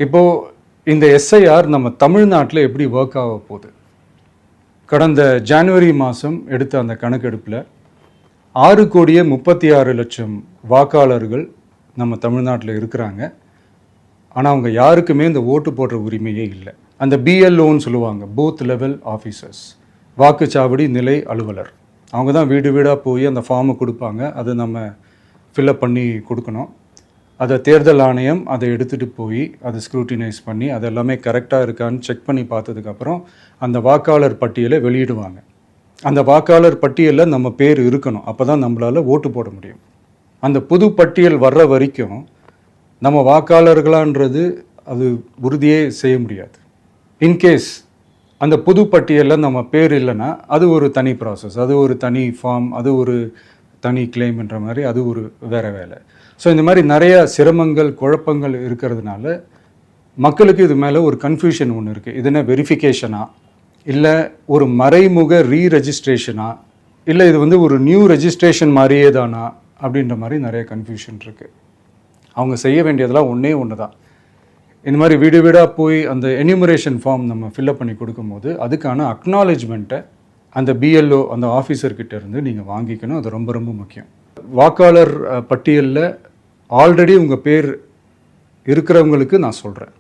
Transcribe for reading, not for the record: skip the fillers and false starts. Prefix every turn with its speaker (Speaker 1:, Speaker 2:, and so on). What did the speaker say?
Speaker 1: இப்போது இந்த எஸ்ஐஆர் நம்ம தமிழ்நாட்டில் எப்படி ஒர்க் ஆக போகுது? கடந்த ஜனவரி மாதம் எடுத்த அந்த கணக்கெடுப்பில் 6,36,00,000 வாக்காளர்கள் நம்ம தமிழ்நாட்டில் இருக்கிறாங்க. ஆனால் அவங்க யாருக்குமே இந்த ஓட்டு போடுற உரிமையே இல்லை. அந்த பிஎல்ஓன்னு சொல்லுவாங்க, பூத் லெவல் ஆஃபீஸர்ஸ், வாக்குச்சாவடி நிலை அலுவலர். அவங்க தான் வீடு வீடாக போய் அந்த ஃபார்மை கொடுப்பாங்க. அதை நம்ம ஃபில்அப் பண்ணி கொடுக்கணும். அதை தேர்தல் ஆணையம் அதை எடுத்துகிட்டு போய் அதை ஸ்க்ரூட்டினைஸ் பண்ணி அது எல்லாமே கரெக்டாக இருக்கான்னு செக் பண்ணி பார்த்ததுக்கப்புறம் அந்த வாக்காளர் பட்டியலை வெளியிடுவாங்க. அந்த வாக்காளர் பட்டியலில் நம்ம பேர் இருக்கணும். அப்போ தான் நம்மளால் ஓட்டு போட முடியும். அந்த புது பட்டியல் வர்ற வரைக்கும் நம்ம வாக்காளர்களான்றது அது உறுதியே செய்ய முடியாது. இன்கேஸ் அந்த புது பட்டியலில் நம்ம பேர் இல்லைன்னா அது ஒரு தனி ப்ராசஸ், அது ஒரு தனி ஃபார்ம், அது ஒரு தனி கிளைம்ன்ற மாதிரி அது ஒரு வேறு வேலை. ஸோ இந்த மாதிரி நிறைய சிரமங்கள் குழப்பங்கள் இருக்கிறதுனால மக்களுக்கு இது மேலே ஒரு கன்ஃபியூஷன் ஒன்று இருக்குது. இது என்ன வெரிஃபிகேஷனா, இல்லை ஒரு மறைமுக ரீரெஜிஸ்ட்ரேஷனா, இல்லை இது வந்து ஒரு நியூ ரெஜிஸ்ட்ரேஷன் மாதிரியே தானா அப்படின்ற மாதிரி நிறைய கன்ஃபியூஷன் இருக்குது. அவங்க செய்ய வேண்டியதெல்லாம் ஒன்று தான். இந்த மாதிரி வீடு வீடாக போய் அந்த என்யூமரேஷன் ஃபார்ம் நம்ம ஃபில்அப் பண்ணி கொடுக்கும்போது அதுக்கான அக்னாலேஜ்மெண்ட்டை அந்த பிஎல்ஓ அந்த ஆஃபீஸர்கிட்ட இருந்து நீங்கள் வாங்கிக்கணும். அது ரொம்ப ரொம்ப முக்கியம். வாக்காளர் பட்டியலில் ஆல்ரெடி உங்கள் பேர் இருக்கிறவங்களுக்கு நான் சொல்கிறேன்,